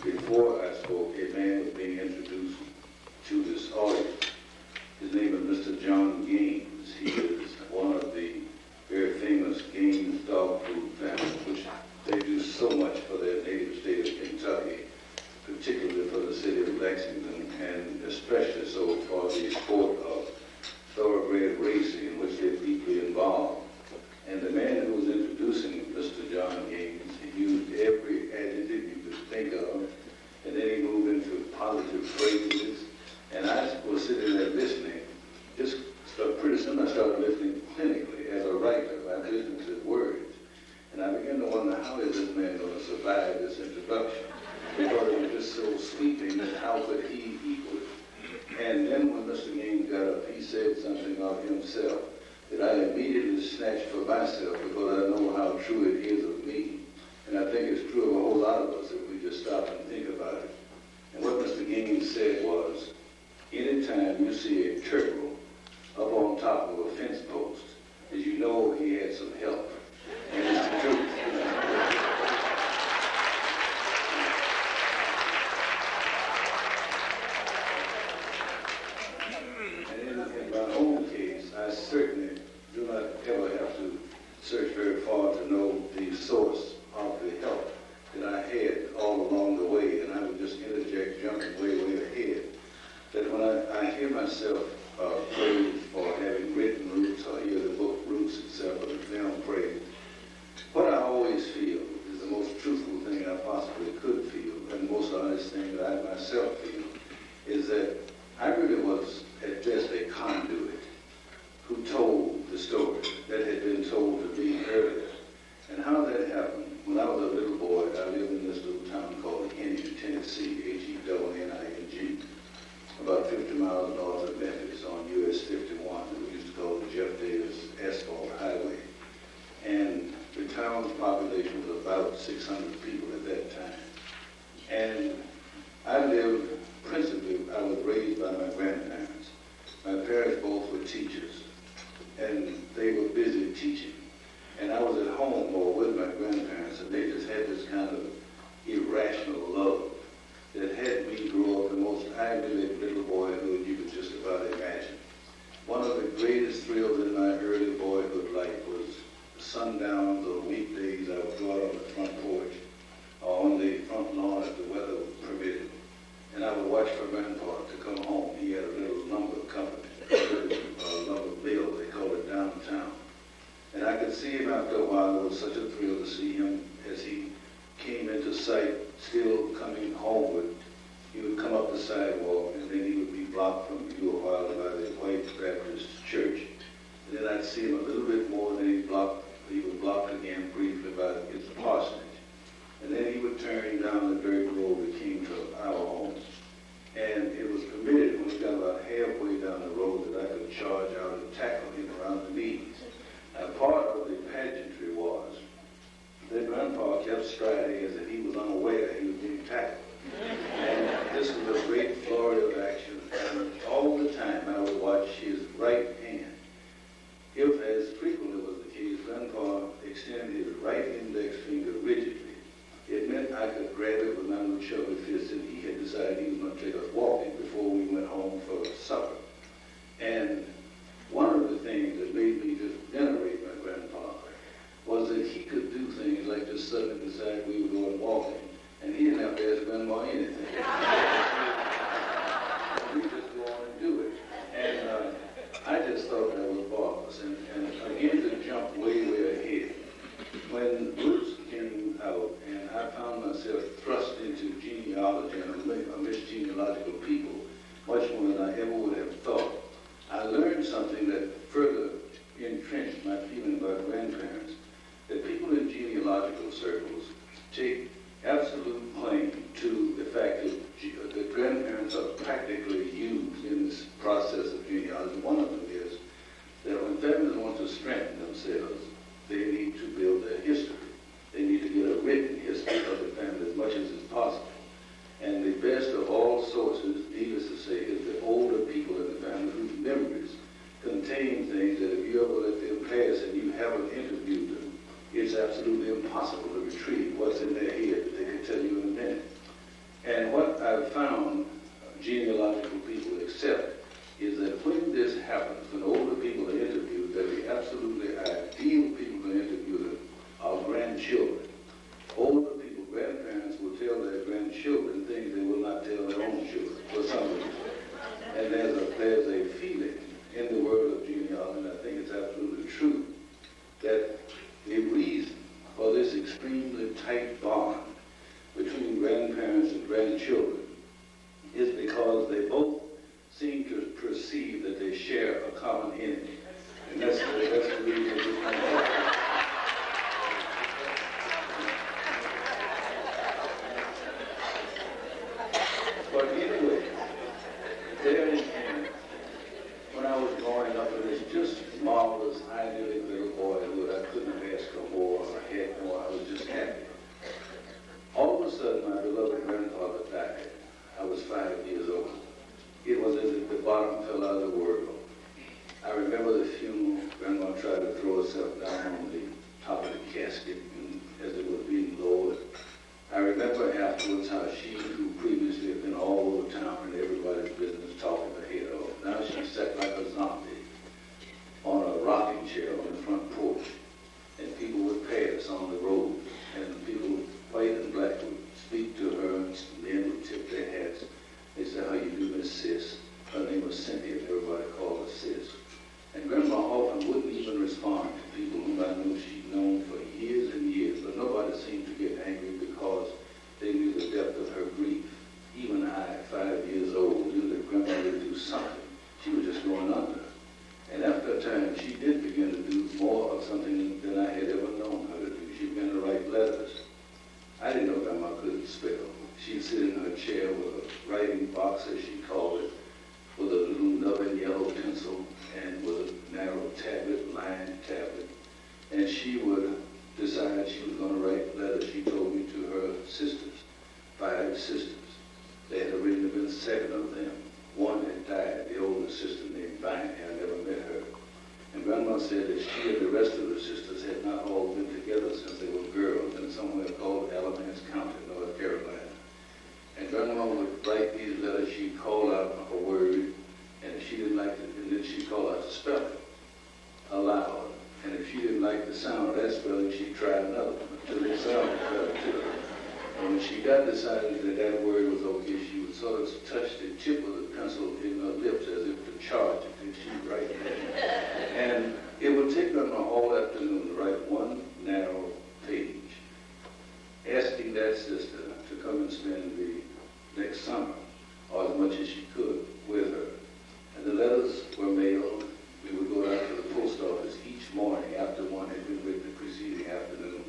Before I spoke, a man was being introduced to this audience. John Gaines. He is one of the very famous Gaines dog food families, which they do so much for their native state of Kentucky, particularly for the city of Lexington, and especially so for the sport of thoroughbred racing, in which they're deeply involved. And the man who was introducing Mr. John Gaines, he used every adjective you could think of, and then he moved into positive phrases. And I was sitting there listening. Just pretty soon I started listening clinically as a writer. I listened to his words. And I began to wonder, how is this man going to survive this introduction? Because it was just so sweeping, that how could he equal it? And then when Mr. Gaines got up, he said something of himself that I immediately snatched for myself, because I know how true it is of me. And I think it's true of a whole lot of us if we just stop and think about it. And what Mr. Gaines said was, anytime you see a turtle up on top of a fence post, as you know he had some help. And it's the truth. And in my own case, I certainly do not ever have to search very far to know the source of the help that I had all along the way. And I would just interject, jumping way, way ahead, that when I hear myself praised for having written Roots, or hear the book Roots itself, or the film praised, what I always feel is the most truthful thing I possibly could feel, and the most honest thing that I myself feel, is that I really was at best a conduit who told the story that had been told to me earlier. And how that happened, when I was a little boy, I lived in this little town called Henning, Tennessee, Henning, about 50 miles north of Memphis on US 51, that we used to call the Jeff Davis Asphalt Highway. And the town's population was about 600 people at that time. And I lived, principally, I was raised by my grandparents. My parents both were teachers, and they were busy teaching. And I was at home or with my grandparents, and they just had this kind of irrational love that had me grow up the most idyllic little boyhood you could just about imagine. One of the greatest thrills in my early boyhood life was sundowns on weekdays. I would go out on the front porch or on the front lawn if the weather permitted, and I would watch for Grandpa to come home. He had a little lumber company, a little lumber mill, they called it downtown. And I could see him after a while. It was such a thrill to see him as he came into sight, still coming homeward. He would come up the sidewalk, and then he would be blocked from view a while by the White Baptist Church. And then I'd see him a little bit more, and then he would block again briefly by his parsonage. And then he would turn down the dirt road that came to our home. And it was permitted when he got about halfway down the road that I could charge out and tackle him around the knees. Now, part of the pageantry was that Grandpa kept striding as if he was unaware he was being tackled. And this was a great flurry of action, and all the time I would watch his right hand. If, as frequently was the case, Grandpa extended his right index finger rigidly, it meant I could grab it with my little chubby fist, and he had decided he was going to take us walking before we went home for supper. And one of the things that made me just venerate my grandfather was that he could do things like just suddenly decide we were going walking, and he didn't have to ask Grandma anything. We just go on and do it. And I just thought that was marvelous. And again, to jump way, way ahead, when Roots came out and I found myself thrust into genealogy and amidst genealogical people, much more than I ever would have thought, I learned something that further entrenched my feeling about grandparents, that people in genealogical circles take absolute claim to the fact that grandparents are practically used in this process of genealogy. One of them is that when families want to strengthen themselves, they need to build their history. They need to get a written history of the family as much as is possible. And the best of all sources, needless to say, is the older people in the family whose memories contain things that if you ever let them pass and you haven't interviewed them, it's absolutely impossible to retrieve what's in their head that they can tell you in a minute. And what I've found genealogical people accept is that when this happens, when she would decide she was going to write letters, she told me, to her sisters, 5 sisters. There had originally been 7 of them. One had died, the older sister named Vaughn. I never met her. And Grandma said that she and the rest of her sisters had not all been together since they were girls in somewhere called Alamance County, North Carolina. And Grandma would write these letters. She'd call out a word, and if she didn't like it, and then she'd call out the spelling aloud. And if she didn't like the sound of that spelling, she'd try another one until it sounded better to her. And when she got decided that that word was okay, she would sort of touch the tip of the pencil in her lips as if to charge it, and she'd write that. And it would take Grandma all afternoon to write one narrow page, asking that sister to come and spend the next summer, or as much as she could, with her. And the letters were mailed. We would go out to the post office each morning after one had been written the preceding afternoon.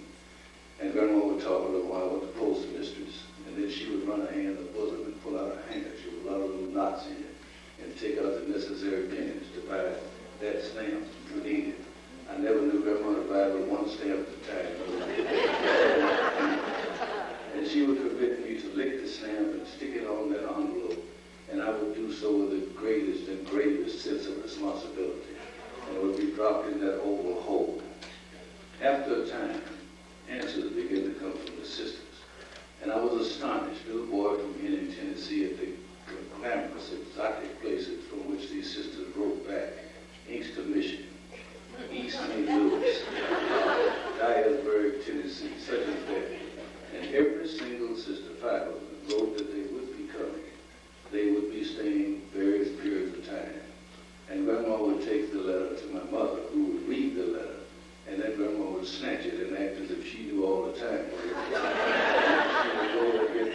And Grandma would talk a little while with the postmistress, and then she would run her hand in the bosom and pull out a handkerchief with a lot of little knots in it, and take out the necessary pennies to buy that stamp you needed. I never knew Grandma to buy but one stamp at a time. And she would forbid me to lick the stamp and stick it on that envelope, and I would do so with the greatest and gravest sense of responsibility, and it would be dropped in that oval hole. After a time, answers began to come from the sisters, and I was astonished, little boy from Henning, Tennessee, at the glamorous, exotic places from which these sisters wrote back: Inkster, Michigan, East St. Louis, Dyersburg, Tennessee, such as that. And every single sister, 5 of them, wrote that they would be coming. They would be staying various periods of time. And Grandma would take the letter to my mother, who would read the letter, and then Grandma would snatch it and act as if she knew all the time. She would go and get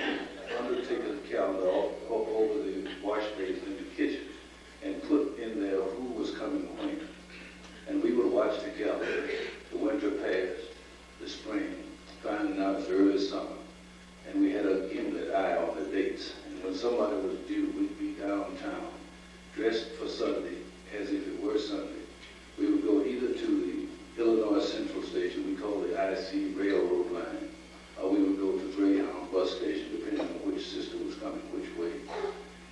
the undertaker's calendar off over the wash basin in the kitchen and put in there who was coming when. And we would watch the calendar. The winter passed, the spring, finally now it's early summer. And we had a gimlet eye on the dates. And when somebody was due, we'd be downtown, dressed for Sunday, as if it were Sunday. We would go either to the Illinois Central Station, we call the IC Railroad line, or we would go to Greyhound bus station, depending on which sister was coming which way.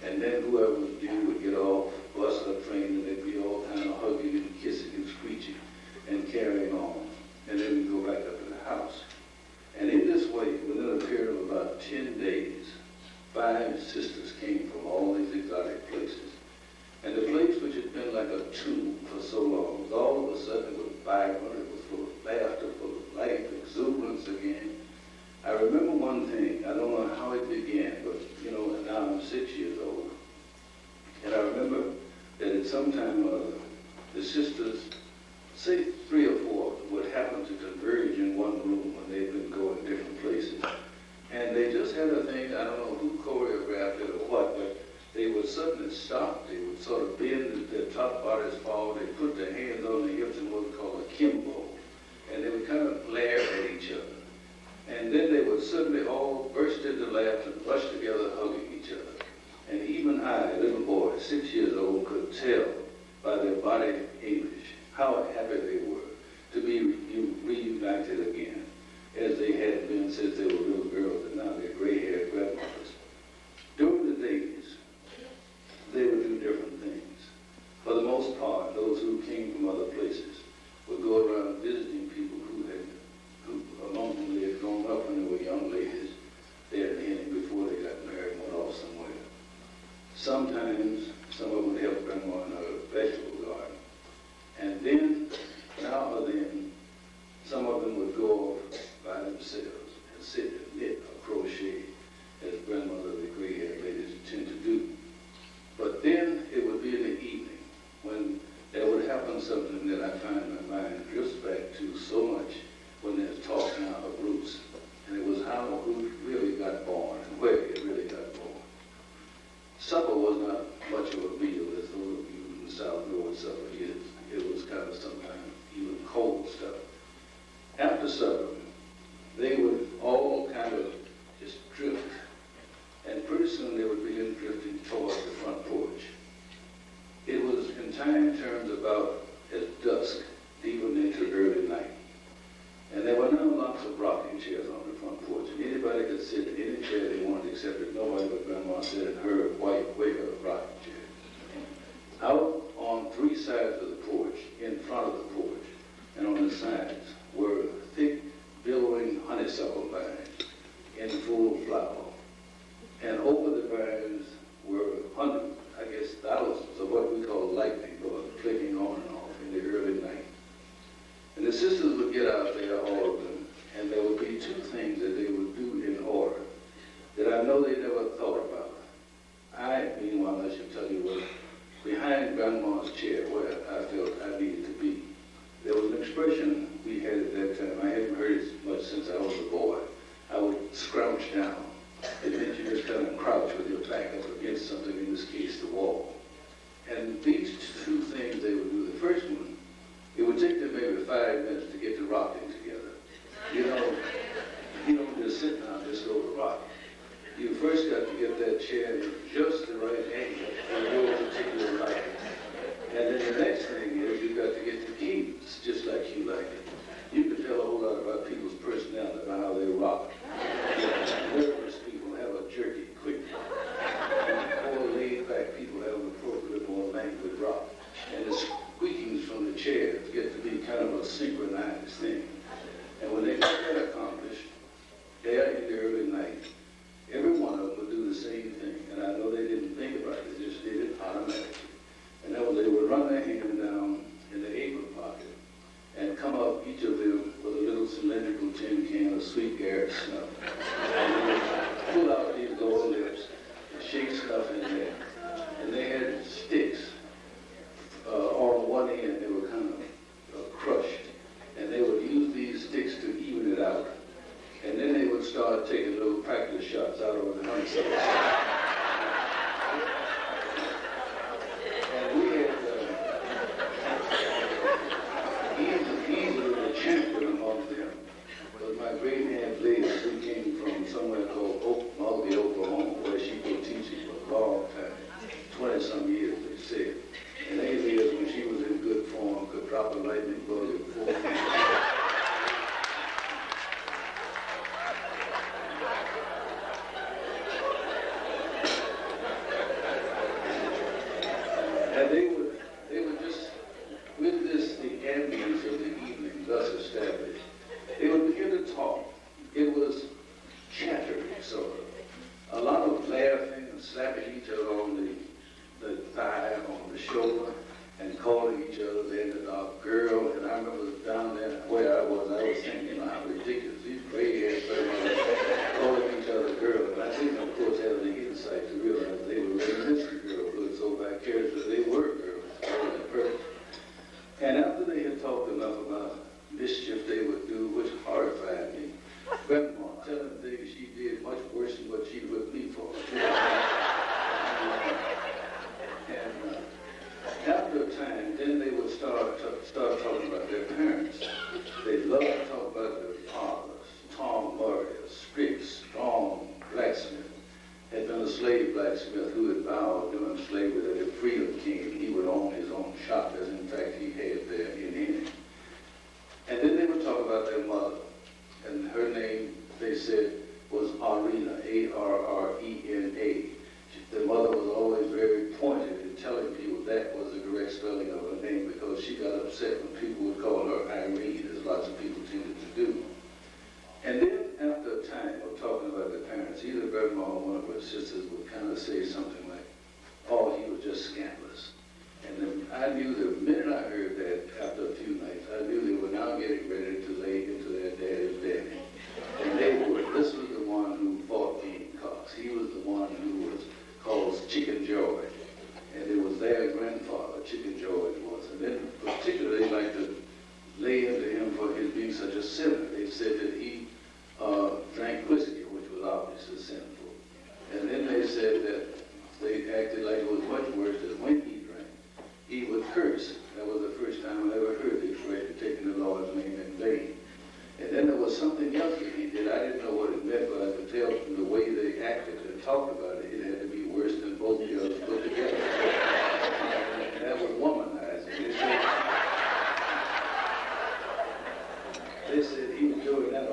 And then whoever was due would get off bus or train, and they'd be all kind of hugging and kissing and screeching and carrying on. And then we'd go back up to the house. And in this way, within a period of about 10 days, 5 sisters came from all these exotic places. And the place which had been like a tomb for so long was all of a sudden was vibrant, it was full of laughter, full of life, exuberance again. I remember one thing, I don't know how it began, but now I'm 6 years old. And I remember that at some time or other, the sisters, say 3 or 4, would happen to converge in one room when they'd been going different places. And they just had a thing, I don't know who choreographed it or what, but they would suddenly stop. They would sort of bend their top bodies forward. They put their hands on their hips in what we call a kimbo. And they would kind of glare at each other. And then they would suddenly all burst into laughter and rush together hugging each other. And even I, a little boy, 6 years old, could tell by their body English how happy they were to be reunited again, as they had been since they were little girls, and now they're gray-haired grandmothers. During the days, they would do different things. For the most part, those who came from other places would go around visiting people who among whom they had grown up when they were young ladies there in Henning before they got married and went off somewhere. Sometimes some of them would help Grandma in her vegetable garden. And then, now or then, some of them would go off by themselves and sit and knit or crochet, as grandmotherly gray-haired ladies tend to do. But then it would be in the evening when there would happen something that I find my mind drifts back to so much when there's talk now of roots. And it was how Ruth really got born and where it really got born. Supper was not much of a meal as those of you in the South know what supper is. It was kind of sometimes even cold stuff. After supper, they would all kind of just drift. And pretty soon they would begin drifting towards the front porch. It was in time terms about at dusk, even into early night. chairs on the front porch, and anybody could sit in any chair they wanted, except that nobody but Grandma sat in her white Quaker rocking chair. Out on three sides of the porch, in front of the porch, and on the sides were thick, billowing honeysuckle vines in full flower. And over the vines were hundreds, I guess thousands of what we call lightning bugs clicking on and off in the early night. And the sisters would get out there, all of them, and there would be two things that they would do in order that I know they never thought about. I, meanwhile, I should tell you, was behind Grandma's chair where I felt I needed to be. There was an expression we had at that time. I hadn't heard it much since I was a boy. I would scrouch down. It meant you just kind of crouch with your back up against something, in this case, the wall. And these two things they would do. The first one, it would take them maybe 5 minutes to get to rocking together. You don't just sit down and just go to rock. You first got to get that chair in just the right angle for your particular liking. And then the next thing is you got to get the keys just like you like it. You can tell a whole lot about people's personality, about how they rock. Nervous people have a jerky, quick rock. And more laid-back people have an appropriate, more languid rock. And the squeakings from the chairs get to be kind of a synchronized thing. And when they got that accomplished, there in the early night, every one of them would do the same thing. And I know they didn't think about it, they just did it automatically. And that was they would run their hand down in the apron pocket and come up, each of them, with a little cylindrical tin can of sweet Garrett snuff. And they would pull out these gold lips and shake snuff in there. And they had sticks on one end, they were kind of crushed. And they would use these sticks to even it out. And then they would start taking little practice shots out over the honeysuckle. And we had easily the champion among them was my great aunt Liz, who came from somewhere called Mulvey, Oklahoma, where she was teaching for a long time, 20-some years, they said. And Aunt Liz, when she was in good form, could drop a lightning bug in 4 minutes. And they would just, with this, the ambience of the evening thus established, they would begin to talk. It was chattery, sort of. A lot of laughing and slapping each other on the thigh, on the shoulder, and calling each other then the dark girl. And I remember down there where I was thinking, how ridiculous, these gray-haired fellows calling each other girl. And I didn't, of course, have any insight to realize they were reminiscent girlhood, so vicariously they were girls. And after they had talked enough about mischief they would do, which horrified me, Grandma telling things she did much worse than what she whipped me for. And after a time, then they would start talking about their parents. They loved to talk about their fathers. Tom Murray, a strict, strong blacksmith, had been a slave blacksmith who had vowed during slavery that if freedom came, he would own his own shop, as in fact he had there in England. And then they would talk about their mother. And her name, they said, was Arena, A-R-R-E-N-A. The mother was always very pointed in telling people that was the correct spelling of her name, because she got upset when people would call her Irene, as lots of people tended to do. And then after a time of talking about their parents, either Grandma or one of her sisters would kind of say something like, oh, he was just scandalous. And then I knew the minute I heard that after a few nights, I knew they were now getting ready to lay into their daddy's daddy. And they were. This was the one who fought Gamecocks. He was the one who was called Chicken George. And it was their grandfather, Chicken George was. And then particularly they liked to lay into him for his being such a sinner. They said that he drank whiskey, which was obviously sinful. And then they said that they acted like it was much worse that when he drank, he would curse. That was the first time I ever heard the expression, taking the Lord's name in vain. And then there was something else that he did. I didn't know what it meant, but I could tell from the way they acted and talked about it, it had to be worse than both the others put together. And that was womanizing. They said he was doing that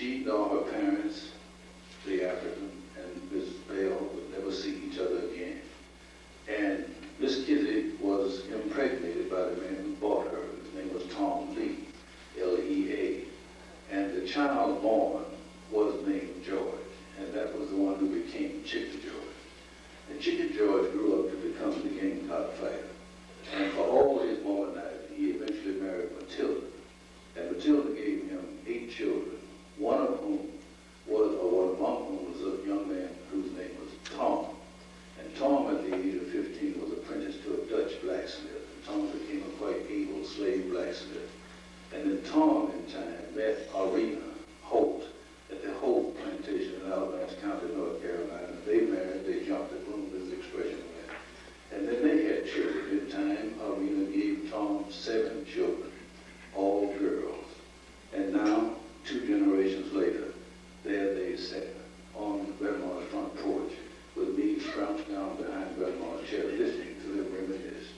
she nor her parents, the African and Miss Bell, would never see each other again. And Miss Kitty was impregnated by the man who bought her. His name was Tom Lee, L-E-A. And the child born was named George, and that was the one who became Chicken George. And Chicken George grew up to become the Gamecock fighter. And for all his Mormonite, he eventually married Matilda. And Matilda gave him 8 children, one among whom was a young man whose name was Tom. And Tom, at the age of 15, was apprenticed to a Dutch blacksmith. And Tom became a quite able slave blacksmith. And then Tom, in time, met Regina Holt at the Holt plantation in Alabama County, North Carolina. They married, they jumped the room, as the expression went. And then they had children. In time, Regina gave Tom 7 children, all girls. And now, 2 generations later, there they sat on Grandma's front porch with me crouched down behind Grandma's chair listening to them reminisce.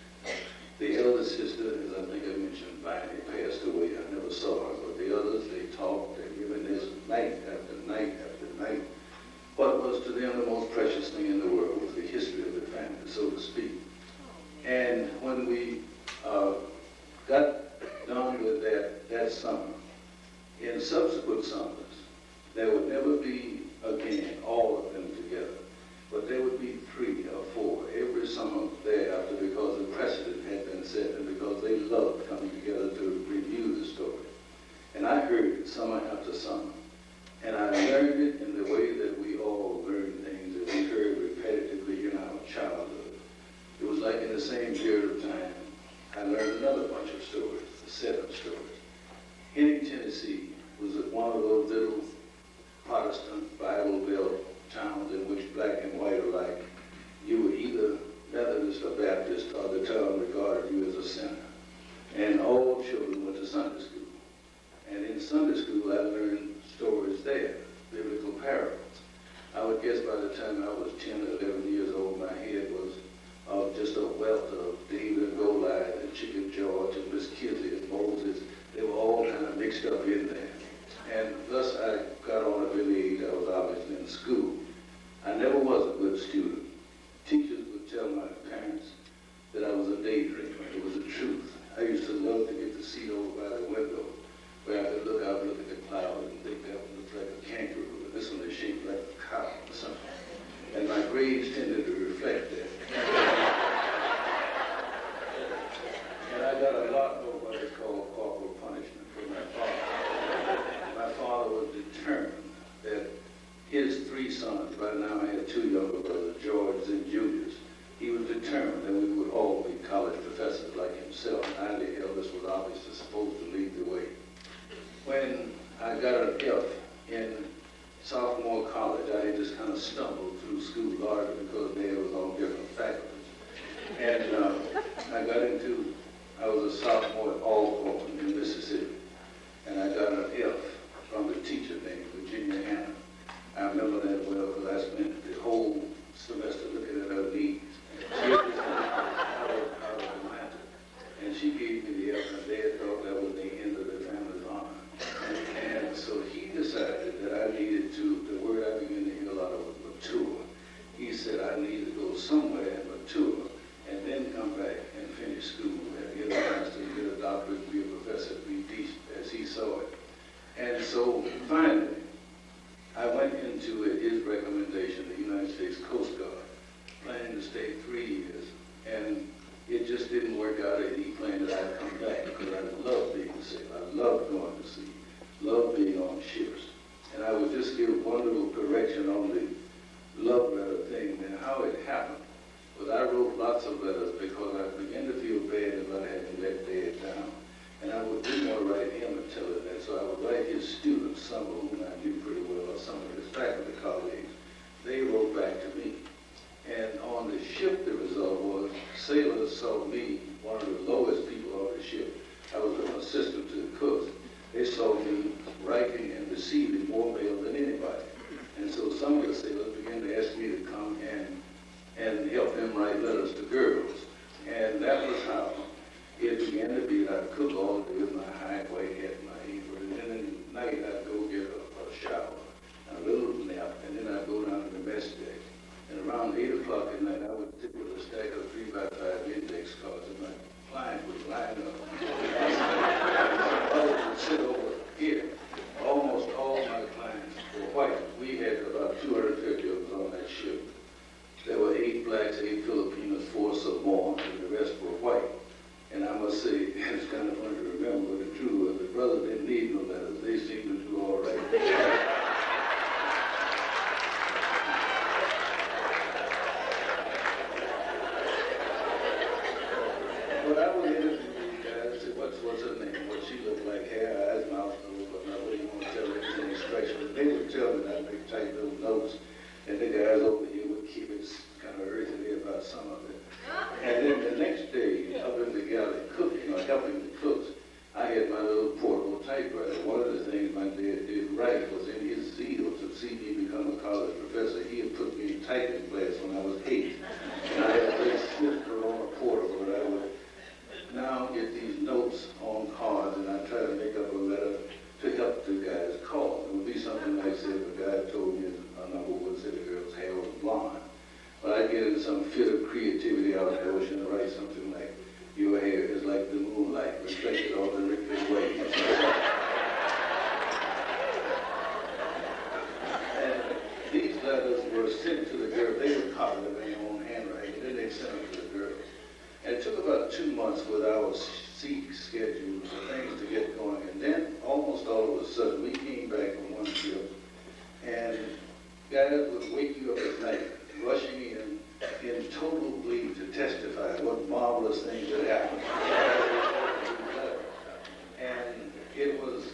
The elder sister, as I think I mentioned, finally passed away. I never saw her, but the others, they talked and reminisced night after night after night. What was to them the most precious thing in the world was the history of the family, so to speak. And when we got done with that summer, in subsequent summers, there would never be, again, all of them together, but there would be 3 or 4 every summer thereafter because the precedent had been set and because they loved coming together to review the story. And I heard it summer after summer, and I learned it in the way that we all learn things that we heard repetitively in our childhood. It was like in the same period of time, I learned another bunch of stories, a set of stories. Henning, Tennessee was one of those little Protestant Bible Belt towns in which black and white alike, you were either Methodist or Baptist, or the town regarded you as a sinner. And all children went to Sunday school. And in Sunday school, I learned stories there, biblical parables. I would guess by the time I was 10 or 11 years old, my head was just a wealth of David and Goliath and Chicken George and Miss Kitty and Moses. They were all kind of mixed up in there. And thus I got on a really age. I was obviously in school. I never was a good student. Teachers would tell my parents that I was a daydreamer. It was the truth. I used to love to get the seat over by the window where I could look out and look at the clouds and think that one looked like a kangaroo, but this one is shaped like a cow or something. And my grades tended to reflect that. And I got a lot of what is called corporal punishment from my father. My father was determined that his 3 sons, by now I had 2 younger brothers, George and Julius, he was determined that we would all be college professors like himself. And I, the eldest, was obviously supposed to lead the way. When I got an F in sophomore college, I had just kind of stumbled through school largely because there was on different faculties. And I was a sophomore at Alcorn in Mississippi, and I got an F from a teacher named Regina. I remember that well because I spent the whole semester looking at her knees. She had just come out of Atlanta, and she gave me the F, and Dad thought that was the end of the family's honor. And so he decided that I needed to, the word I began to hear a lot of was mature. He said I needed to go somewhere and mature, and then come back and finish school and get a master's, get a doctorate, be a professor, be decent as he saw it. And so finally, I went into, at his recommendation, the United States Coast Guard, planning to stay 3 years, and it just didn't work out, and he planned that I'd come back because I loved being a sailor. I loved going to sea, loved being on ships. And I would just give one little correction on the love letter thing and how it happened. But I wrote lots of letters because I began to feel bad about having let Dad down. And I didn't want to write him and tell him that, so I would write his students, some of whom I knew pretty well, or some of his faculty colleagues. They wrote back to me. And on the ship, the result was sailors saw me, one of the lowest people on the ship. I was an assistant to the cook. They saw me writing and receiving more mail than anybody. And so some of the sailors began to ask me to come and help them write letters to girls. And that was how it began to be. I'd cook all day with my high white hat and my apron, and then at night I'd go get a out in the ocean and write something like, "Your hair is like the moonlight reflected on the rippling waves." And these letters were sent to the girl. They were copied in their own handwriting, and then they sent them to the girl. And it took about 2 months with our seat schedules and things to get going. And then almost all of a sudden, we came back from one trip, and guys would wake you up at night, rushing in total glee to testify what marvelous things had happened. And it was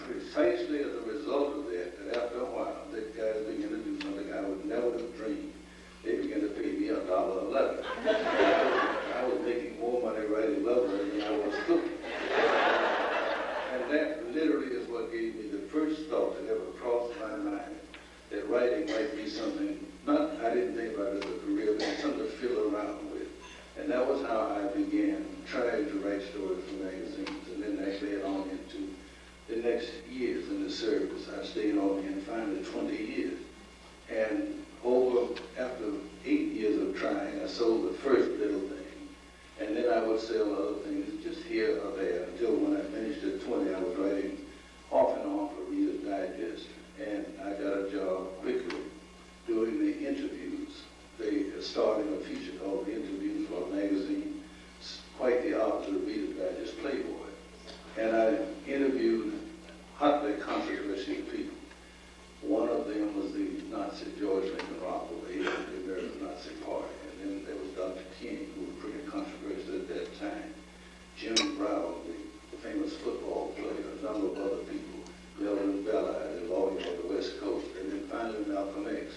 precisely as a result of that after a while, the guys began to do something I would never have dreamed. They began to pay me $1 a letter. I was making more money writing love letters than I was cooking. And that literally is what gave me the first thought that ever crossed my mind, that writing might be something, I didn't think about it as a career, but something to fill around with. And that was how I began trying to write stories for magazines. And then that led on into the next years in the service. I stayed on in finally 20 years. And after 8 years of trying, I sold the first little thing. And then I would sell other things just here or there until when I finished at 20, I was writing off and on for Reader's Digest. And I got a job quickly doing the interviews. They started a feature called The Interviews for a magazine, quite the opposite of Reader's Digest Playboy. And I interviewed hotly controversial people. One of them was the Nazi George Lincoln Rockaway, the American Nazi Party. And then there was Dr. King, who was pretty controversial at that time. Jim Brown, the famous football player, a number of other people, Melvin Bella, the lawyer of the West Coast, and then finally Malcolm X.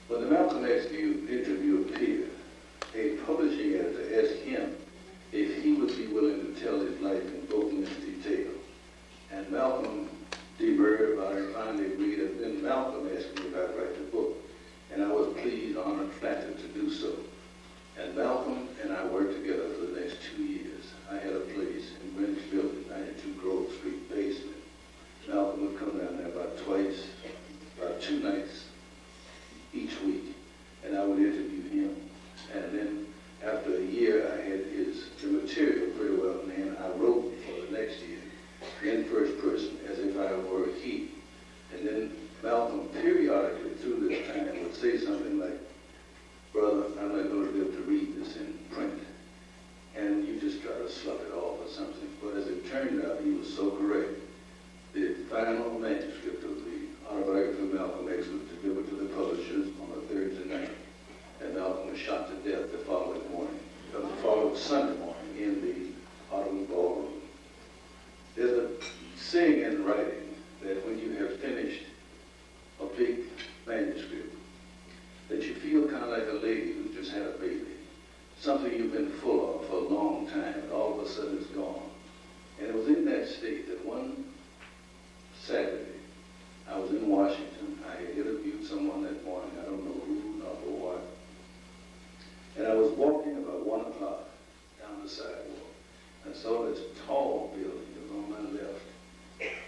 When the Malcolm X interview appeared, a publishing editor asked him if he would be willing to tell his life in voluminous detail. And Malcolm demurred about it, finally agreed, and then Malcolm asked me if I'd write the book. And I was pleased, honored, flattered to do so. And Malcolm and I worked together for the next 2 years. I had a place in Greenwich Village, 92 Grove Street basement. Malcolm would come down there about 2 nights each week, and I would interview him. And then after a year, I had the material pretty well in hand. I wrote for the next year in first person as if I were he. And then Malcolm periodically through this time would say something like, "Brother, I'm not going to be able to read this in print." And you just try to slough it off or something. But as it turned out, he was so correct. The final manuscript of the autobiography of Malcolm X was delivered to the publishers on a Thursday night. And Malcolm was shot to death the following Sunday morning in the Autumn Ballroom. There's a saying in writing that when you have finished a big manuscript, that you feel kind of like a lady who just had a baby. Something you've been full of for a long time, and all of a sudden it's gone. And it was in that state that one Saturday, I was in Washington. I had interviewed someone that morning, I don't know who, nor for what. And I was walking about 1 o'clock down the sidewalk. I saw this tall building on my left.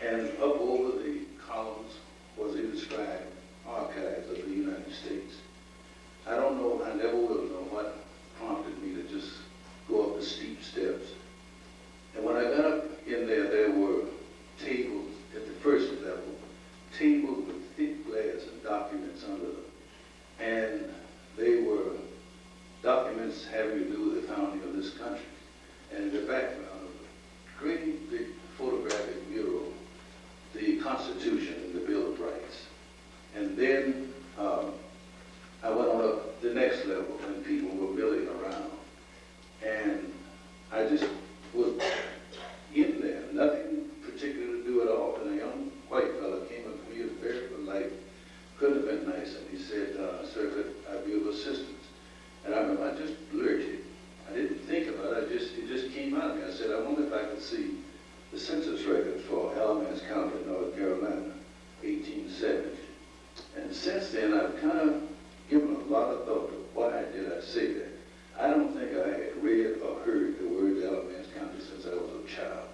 And up over the columns was inscribed Archives of the United States. I don't know, I never will know what prompted me to just go up the steep steps. And when I got up in there, there were tables at the first level, tables with thick glass and documents under them. And they were documents having to do with the founding of this country. And in the background of a great big photographic mural, the Constitution and the Bill of Rights. And then I went on up the next level and people were milling around. And I just was in there, nothing particular to do at all. And a young white fellow came up to me, he was very polite, couldn't have been nice, and he said, "Sir, could I be of assistance?" And I remember I just blurted. I didn't think about it, it just came out of me. I said, "I wonder if I could see the census records for Alamance County, North Carolina, 1870. And since then, I've kind of given a lot of thought to why did I say that. I don't think I had read or heard the word Alamance County since I was a child.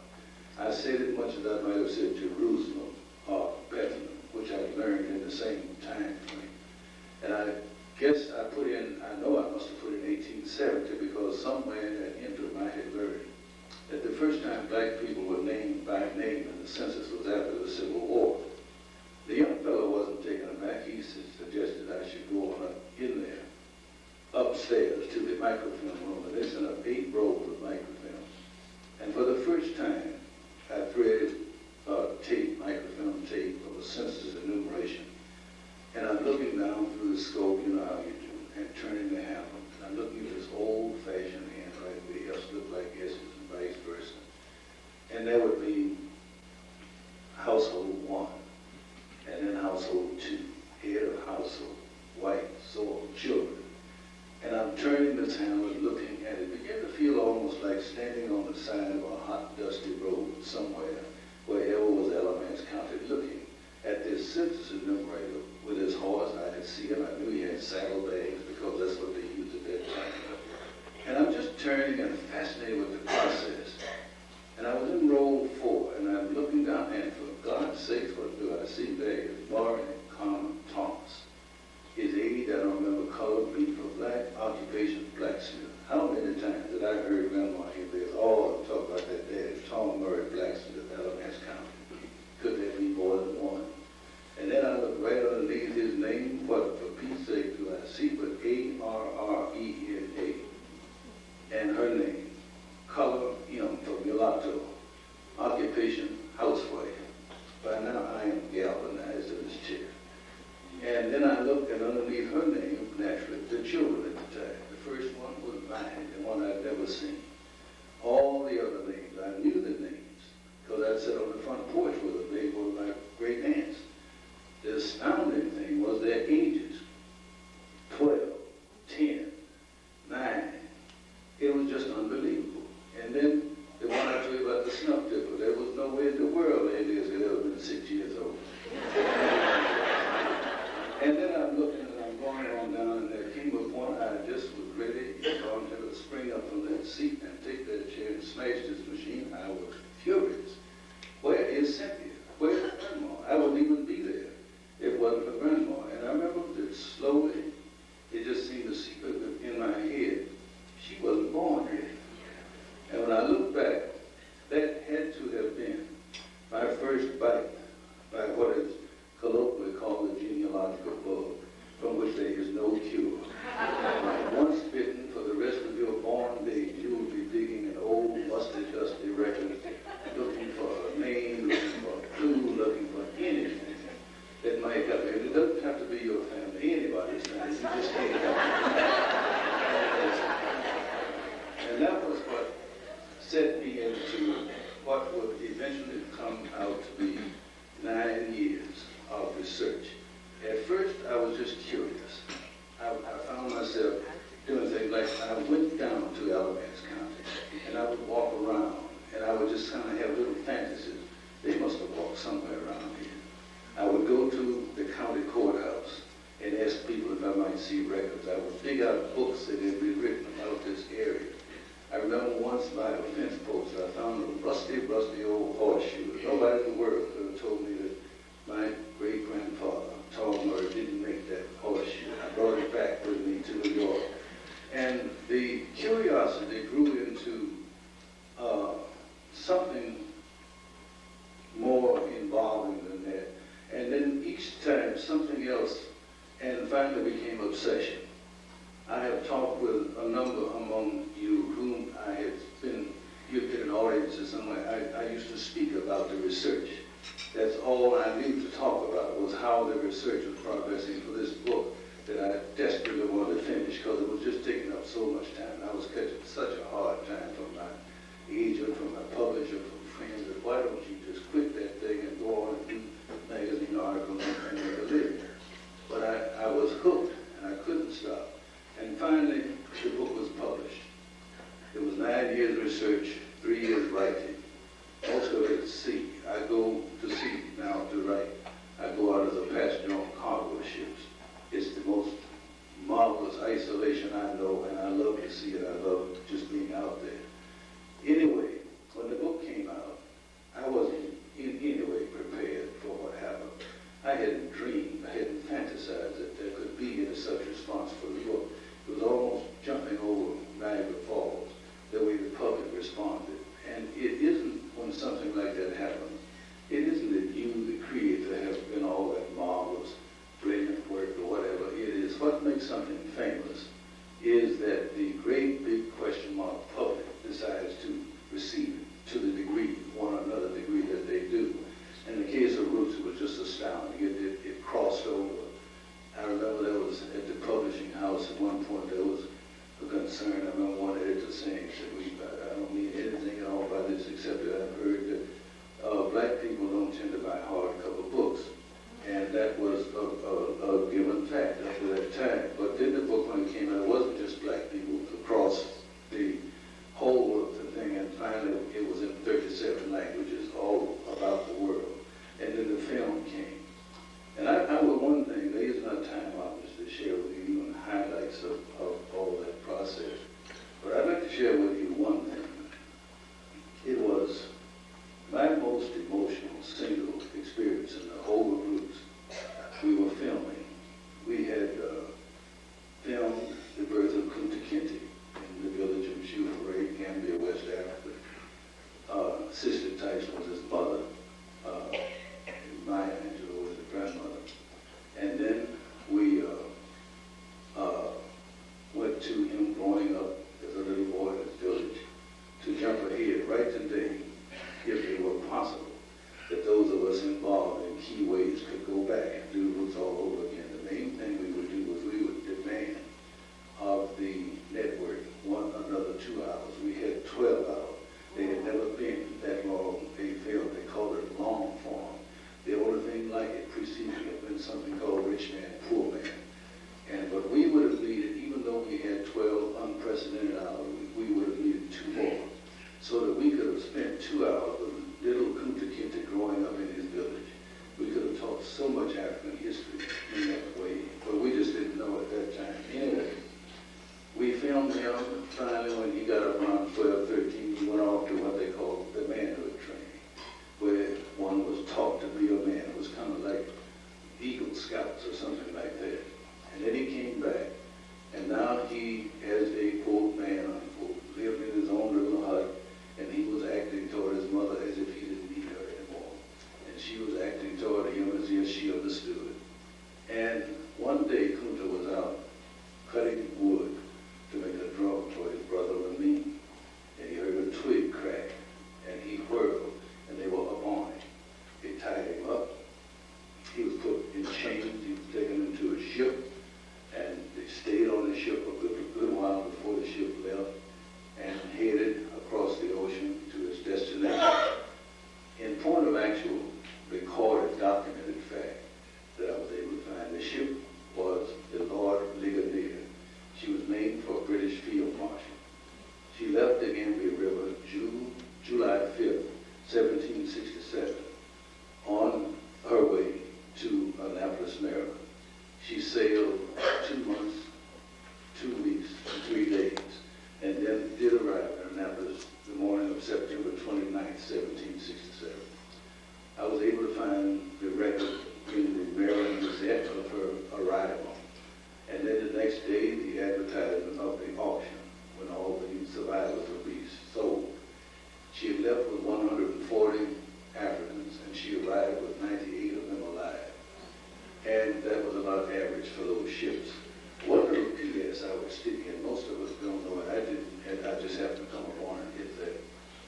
I said it much as I might have said Jerusalem or Bethlehem, which I learned in the same time frame. And I guess I know I must have put in 1870 because household 2, head of household, wife, so children. And I'm turning the town and looking at it, begin to feel almost like standing on the side of a hot, dusty road somewhere, wherever was Alamance County, looking at this census enumerator with his horse. I could see him. I knew he had saddlebags because that's what they used at that time. And I'm just turning and fascinated with the process. And I was in roll 4, and I'm looking down, and for God's sakes, what do I see there? Is Barney Common Thomas. His age, I don't remember, color, beat for black, occupation, blacksmith. How many times did I hear Grandma Hillbillies all talk about that dad, Tom Murray, blacksmith, Alamance County? Could there be more than one? And then I look right underneath his name. What, for Pete's sake, do I see but Arrena? And her name, color, for mulatto, occupation, housewife. By now I am galvanized in this chair. And then I look, and underneath her name, naturally, the children at the time. The first one was mine, the one I'd never seen. All the other names, I knew the names, because I sat on the front porch with them. They were like great aunts. The astounding thing was their ages, 12, 10, 9. It was just unbelievable. And then the one I told you about the snuff dipper, there was no way in the world the Indians could ever been 6 years old. And then I'm looking and I'm going on down, and there came a point I just was ready to spring up from that seat and take that chair and smash this machine. I was furious. Where is Cynthia? Where is Grandma? I wouldn't even be there if it wasn't for Grandma. And I remember that slowly, it just seemed to seep in my head. She wasn't born yet. And when I look back, that had to have been my first bite by what is colloquially called the genealogical bug, from which there is no cure. Once bitten, for the rest of your born days, you will be digging an old, musty, dusty record, looking for a name, looking for a clue, looking for anything that might help you. It doesn't have to be your family, anybody's family. You just can't help it. And that was what set me into what would eventually come out to be 9 years of research. At first, I was just curious. I found myself doing things like I went down to Alamance County, and I would walk around, and I would just kind of have little fantasies. They must have walked somewhere around here. I would go to the county courthouse and ask people if I might see records. I would dig out books that had been written about this area. I remember once by a fence post, I found a rusty old horseshoe. Nobody in the world could have told me that my great-grandfather, Tom Murray, didn't make that horseshoe. I brought it back with me to New York. And the curiosity grew into something more involving than that. And then each time, something else, and finally became obsession. I have talked with a number among you whom I have been, you've been an audience or somewhere. I used to speak about the research. That's all I knew to talk about was how the research was progressing for this book that I desperately wanted to finish because it was just taking up so much time. I was catching such a hard time from my agent, from my publisher, from friends, that why don't you just quit that thing and go on and do magazine articles and make a living. But I was hooked and I couldn't stop. And finally, the book was published. It was 9 years research, 3 years writing. Most of it at sea. I go to sea now to write. I go out as a passenger on cargo ships. It's the most marvelous isolation I know, and I love to see it. I love just being out there. Anyway, when the book came out, I wasn't in any way prepared for what happened. I hadn't dreamed, I hadn't fantasized that there could be any such response for the book. It was almost jumping over Niagara Falls, the way the public responded. And it isn't, when something like that happens, it isn't that you, the creator, have been all that marvelous, brilliant work or whatever. It is what makes something famous is that the great big question mark public decides to receive it to the degree, one or another degree that they do. In the case of Roots, it was just astounding. It crossed over. I remember there was, at the publishing house at one point, there was a concern. I remember one editor saying, I don't mean anything at all by this except that I've heard that black people don't tend that was a given fact up to that time. But then the book, when it came out, it wasn't just black people across the whole of the thing, and finally it was in 37 languages all about the world. And then the film came. And I will one thing, there is not time, obviously, to share with you even highlights of all that process. But I'd like to share with you one thing. It was my most emotional single experience in the whole of Roots. We were filming. We had filmed the birth of Kunta Kinte in the village of Shufere, Gambia, West Africa. Sister Tyson was his mother. Maya Angelou was the grandmother. And then we went to him growing up as a little boy in his village to jump ahead right today, if it were possible, that those of us involved in key ways could go back and do Roots all over again. The main thing we would do was we would demand of the network another 2 hours. We had 12 hours. They had never been that long a film. They called it long form. The only thing like it preceding had been something called Rich Man, Poor Man. But we would have needed, even though we had 12 unprecedented hours, we would have needed 2 more, so that we could have spent 2 hours with little Kunta Kinte growing up in his village. We could have taught so much African history in that way, but we just didn't know at that time. Anyway, we filmed him. Finally, when he got up around 12, 13, he went off to what they call the manhood training, where one was taught to be a man. It was kind of like Eagle Scouts or something like that. And then he came back, and now he, as a quote man, unquote, lived in his own little hut, and he was acting toward his mother as if he didn't need her anymore. And she was acting toward him as if she understood. And one day, Kunta was out cutting wood to make a drum for his brother Lamin, and he heard a twig crack, and he whirled, and they were up on him. They tied him up. He was put in chains. He was taken into a ship, and they stayed on the ship a good while before the ship left and headed across the ocean to its destination. In point of actual recorded, documented fact that I was able to find, the ship was the Lord Ligonier. She was named for a British field marshal. She left the Gambia River July 5th, 1767, on her way to Annapolis, Maryland. She sailed 2 months, 2 weeks, and 3 days, and then did arrive in Annapolis the morning of September 29th, 1767. I was able to find the record in the Maryland Gazette of her arrival. And then the next day, the advertisement of the auction, when all the survivors would be sold. She had left with 140 Africans, and she arrived with 98 of them alive. And that was about average for those ships. One little P.S. I would stick in, most of us don't know it, I didn't, and I just happened to come upon it, is that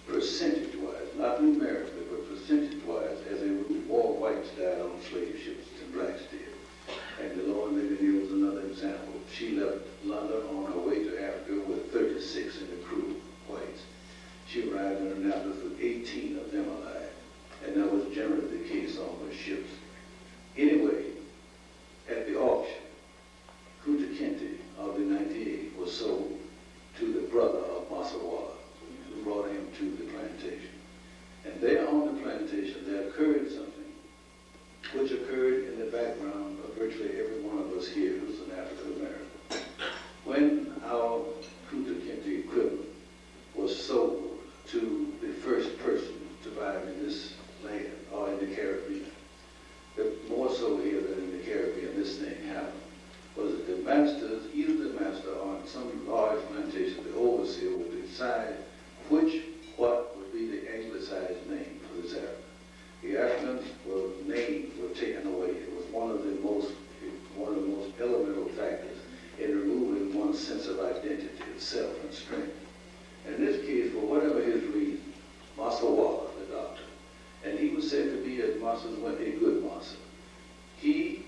percentage-wise, not numerically, but percentage-wise, as a rule, more whites died on slave ships than blacks did. And the Lord Ligonier was another example. She left London on her way to Africa with 36 in the crew, whites. She arrived in Annapolis with 18 of them alive, and that was generally the case on her ships. Anyway, at the auction, Kunta Kinte of the 98 was sold to the brother of Masawala, who brought him to the plantation. And there on the plantation, there occurred something which occurred in the background of virtually every one of us here who's an African American. When our Kunta Kinte equivalent was sold to the first person to buy him in this land or in the Caribbean, more so here than in the Caribbean, this thing happened, was that the masters, either the master or on some large plantation, the overseer would decide what would be the anglicized name for this African. The Africans names were taken away. It was one of the most elemental factors in removing one's sense of identity, self, and strength. And in this case, for whatever his reason, Masawala, the doctor, and he was said to be, as Masa's went, a good Masa. He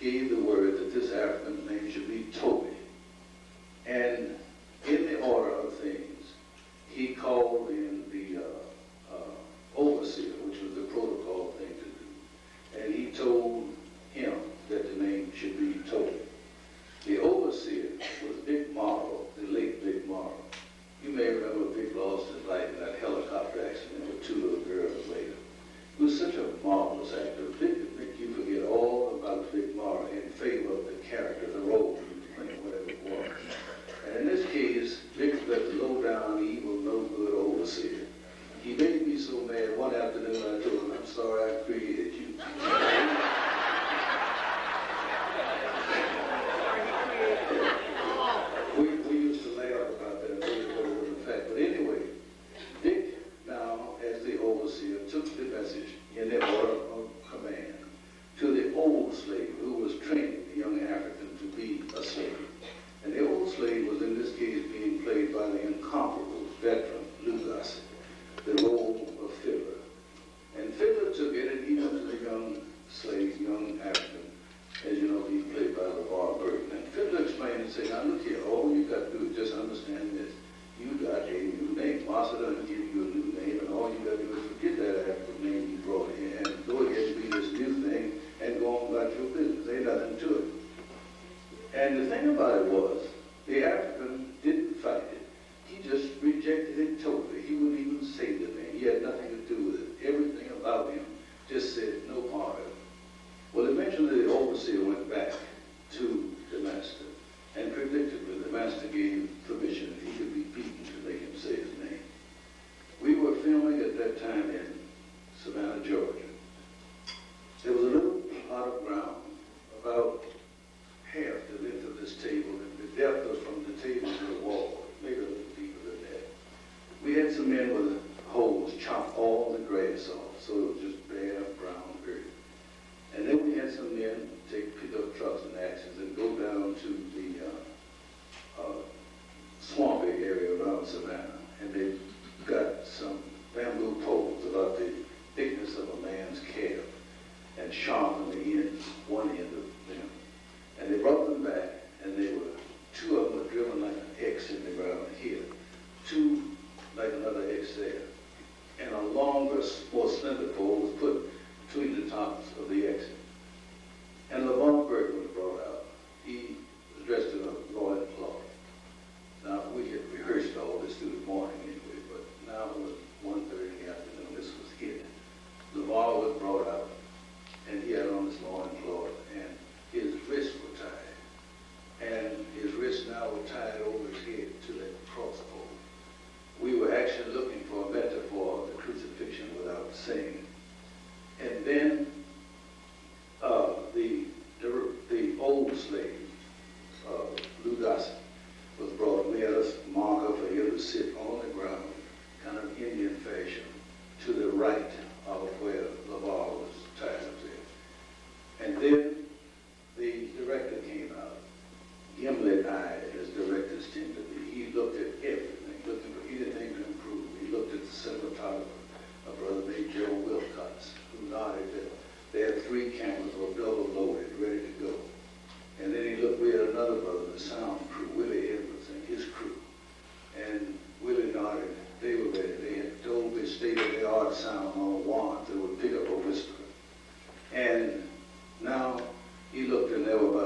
gave the word that this African's name should be Toby. And in the order of things, he called in the overseer, which was the protocol thing to do. And he told him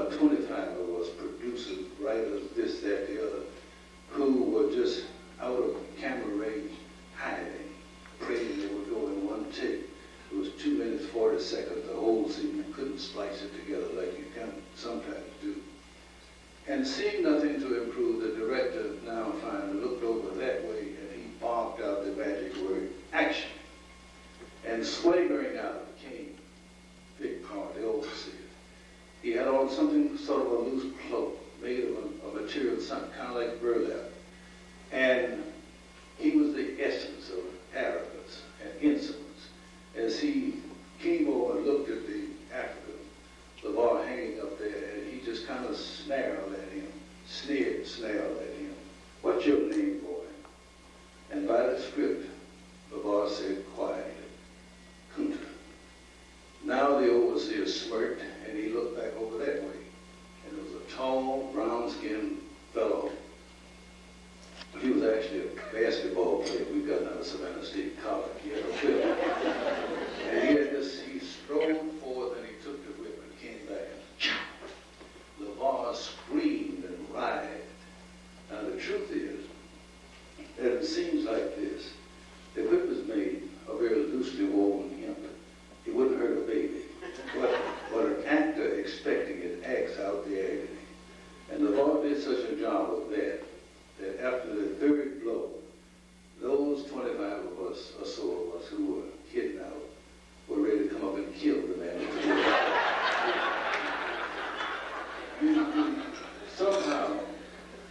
about 25 of us, producers, writers, this, that, the other, who were just out of camera range, hiding, praying they would go in one take. It was 2 minutes, 40 seconds, the whole scene. You couldn't splice it together like you can sometimes do. And seeing nothing to improve, the director now finally looked over that way and he barked out the magic word, action. And swaggering out came Big Power, the overseer. He had on something sort of a loose cloak made of a material, something kind of like burlap. And he was the essence of arrogance and insolence. As he came over and looked at the African, the bar hanging up there, and he just kind of snarled at him, snarled at him. What's your name, boy? And by the script, the bar said quietly, Kunta. Now the overseer smirked, and he looked back over that way. And it was a tall, brown-skinned fellow. He was actually a basketball player. We got out of Savannah State College. He had a whip. And he strode forth and he took the whip and came back. The bar screamed and writhed. Now the truth is that it seems like this. The whip is made of very loosely woven hemp. It wouldn't hurt a baby. But an actor expecting it acts out the agony. And the bar did such a job of that after the third blow, those 25 of us, or so of us who were hidden out, were ready to come up and kill the man. Somehow,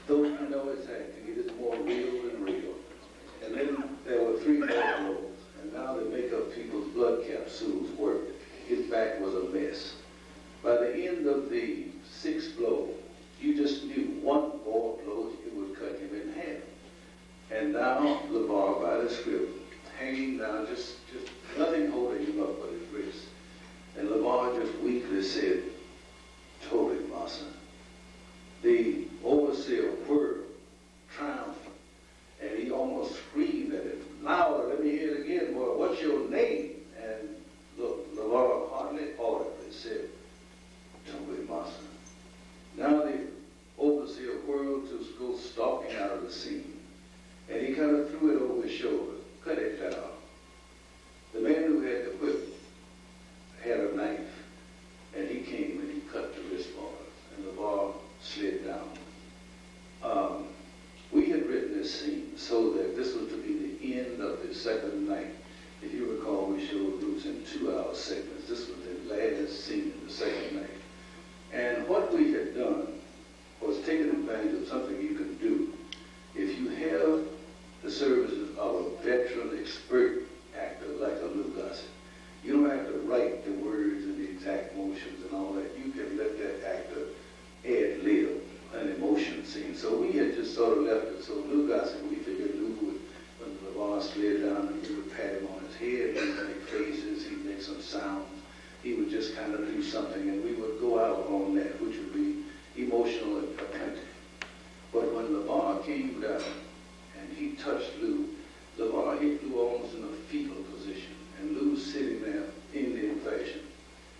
though you know it's acting, it is more real than real. And then there were 3 more blows, and now they make up people's blood capsules worked. His back was a mess. By the end of the 6th blow, you just knew one more blow, it would cut him in half. And now LeVar, by the script, hanging down, just nothing holding him up but his wrist. And LeVar just weakly said, Toby Massa. The overseer whirled, triumphant, and he almost screamed at him, louder, let me hear it again, boy, what's your name? And look, LeVar hardly audibly said, Toby Massa. Now the overseer whirled to go stalking out of the scene. And he kind of threw it over his shoulder, cut it down. The man who had the whip had a knife, and he came and he cut the wrist bars, and the bar slid down. We had written this scene so that this was to be the end of the second night. If you recall, we showed Roots in 2-hour segments. This was the last scene of the second night. And what we had done was taken advantage of something you can do if you have the services of a veteran, expert actor like a Lou Gossett. You don't have to write the words and the exact motions and all that. You can let that actor ad-lib an emotion scene. So we had just sort of left it. So Lou Gossett, we figured Lou would, when the bar slid down, and we would pat him on his head, he would make faces, he'd make some sounds. He would just kind of do something, and we would go out on that, which would be emotional and authentic. But when LeVar came down and he touched Lou, LeVar hit Lou almost in a fetal position, and Lou's sitting there Indian fashion.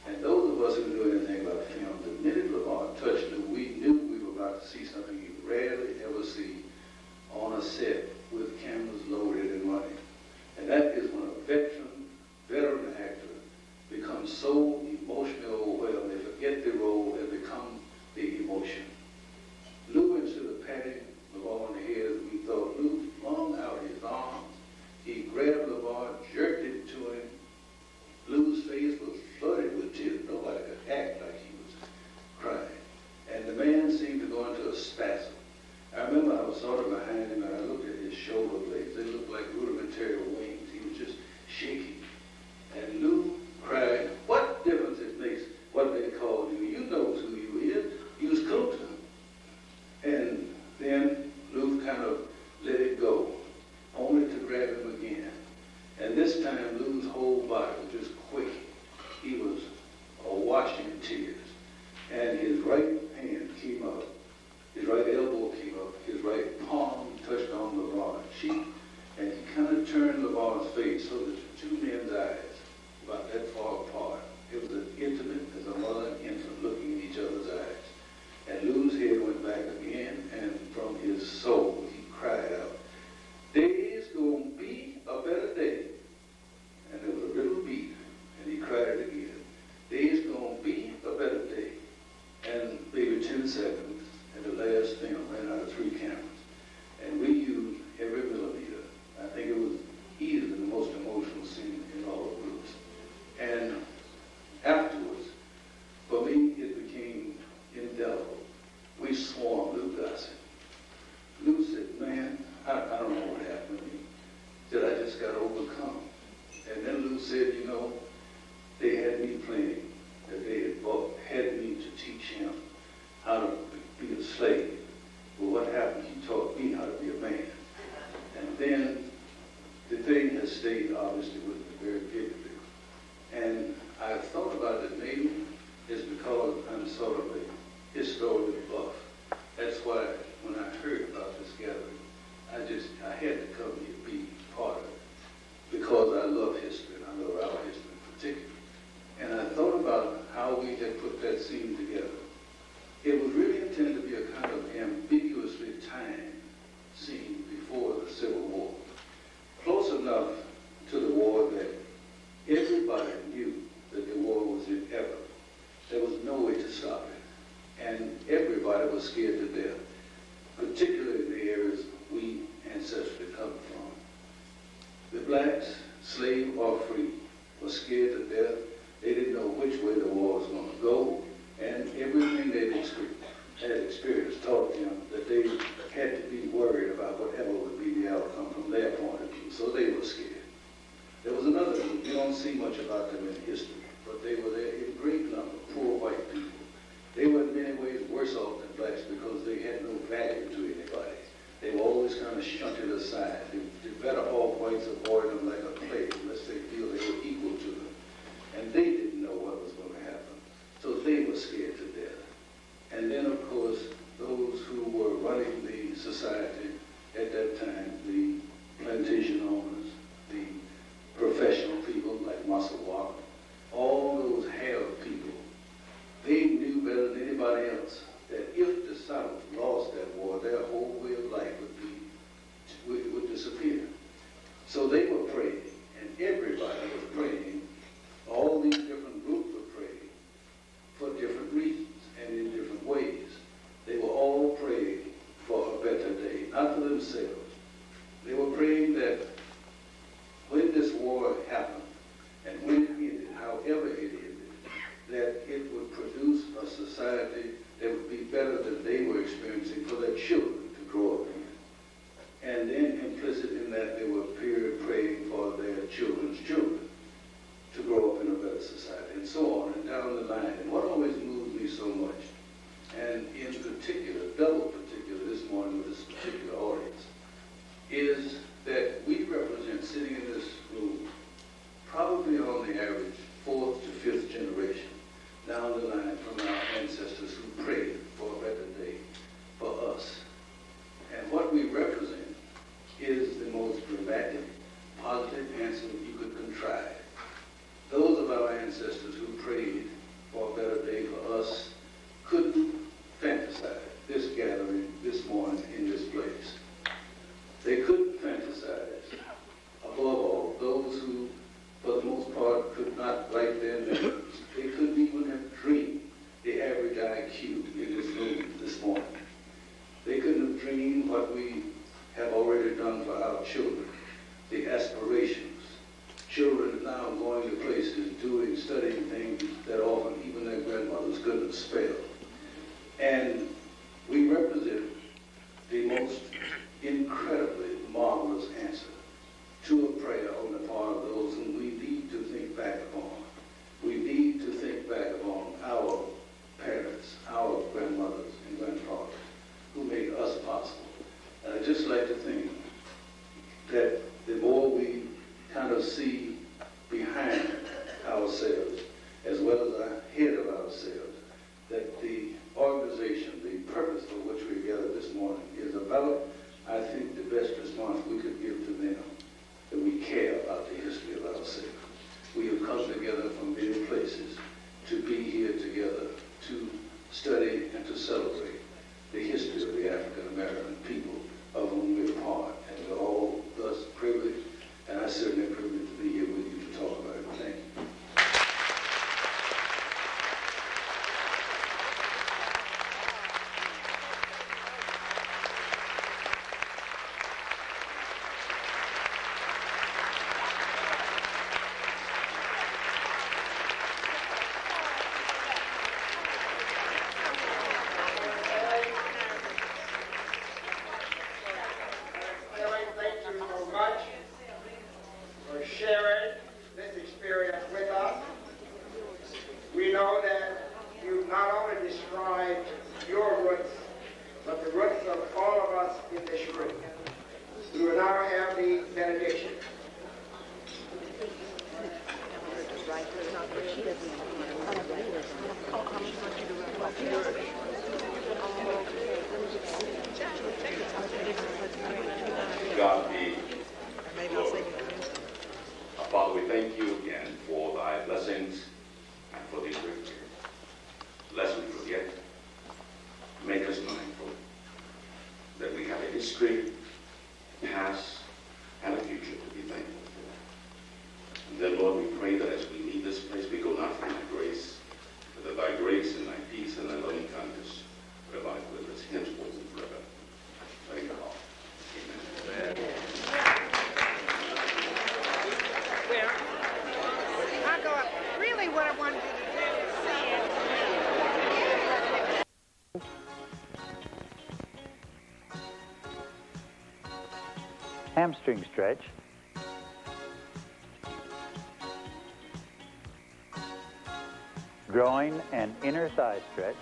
And those of us who knew anything about film, the minute LeVar touched Lou, we knew we were about to see something you rarely ever see on a set with cameras loaded and running. And that is when a veteran actor becomes so emotionally overwhelmed, they forget the role and become the emotion. Lou, instead of patting LeVar on the head, we thought, Lou flung out his arms. He grabbed LeVar, jerked it to him. Lou's face was flooded with tears. Nobody could act like he was crying. And the man seemed to go into a spasm. I remember I was sort of behind him and I looked at his shoulder blades. They looked like rudimentary wings. He was just shaking. And Lou cried, what difference it makes what they called you? You knows who you is. You was Kunta. And then Lou kind of let it go, only to grab him again. And this time Lou's whole body was just quaking. He was awash in tears. And his right hand came up, his right elbow came up, his right palm touched on LeVar's cheek, and he kind of turned LeVar's face so that the two men's eyes about that far apart. It was as intimate as a mother and infant looking in each other's eyes. I'm sort of a historical buff. That's why when I heard about this gathering, I had to come here, be part of it, because I love history, and I love our history in particular. And I thought about how we had put that scene together. It was really intended to be a kind of ambiguously timed scene before the Civil War, close enough to the war that everybody knew that the war was inevitable. There was no way to stop it. And everybody was scared to death, particularly in the areas we ancestrally come from. The blacks, slave or free, were scared to death. They didn't know which way the war was going to go, and everything they'd experienced taught them that they had to be worried about whatever would be the outcome from their point of view, so they were scared. There was another group, you don't see much about them in history, but they were there in great number, poor white people. They were in many ways worse off than blacks because they had no value to anybody. They were always kind of shunted aside. The better off whites avoided them like a plague unless they feel they were equal to them. And they didn't know what was going to happen. So they were scared to death. And then, of course, those who were running the society at that time, the plantation owners, the professional people like Vaughn, all those have people, they knew better than anybody else that if the South lost that war, their whole way of life would disappear. So they were praying, and everybody was praying. All these different groups were praying for different reasons and in different ways. They were all praying for a better day, not for themselves. They were praying that when this war happened and when it ended, however it ended, that it would produce a society that would be better than they were experiencing for their children to grow up in. And then implicit in that, they were praying for their children's children to grow up in a better society, and so on, and down the line. And what always moves me so much, and in particular, double particular this morning with this particular audience, is that we represent, sitting in this room, probably on the average, 4th to 5th generation, down the line from our ancestors who prayed for a better day for us. And what we represent is the most dramatic, positive answer you could contrive. Those of our ancestors who prayed for a better day for us couldn't fantasize this gathering this morning in this place. They couldn't fantasize, above all, those who, for the most part, could not write their names. They couldn't even have dreamed the average IQ in this room this morning. They couldn't have dreamed what we have already done for our children, the aspirations. Children are now going to places, doing, studying things that often even their grandmothers couldn't spell. And we represent the most incredibly marvelous answer to a prayer on the part of those whom we need to think back upon. We need to think back upon our parents, our grandmothers and grandfathers who made us possible. And I just like to think that the more we kind of see behind ourselves as well as ahead of ourselves, that the organization, the purpose for which we gathered this morning is about, I think, the best response we could give to them, that we care about the history of ourselves. We have come together from many places to be here together, to study and to celebrate the history of the African American people of whom we're part. And we're all thus privileged, and I certainly am privileged to be here with you to talk about it. Thank you. hamstring stretch. Groin and inner thigh stretch.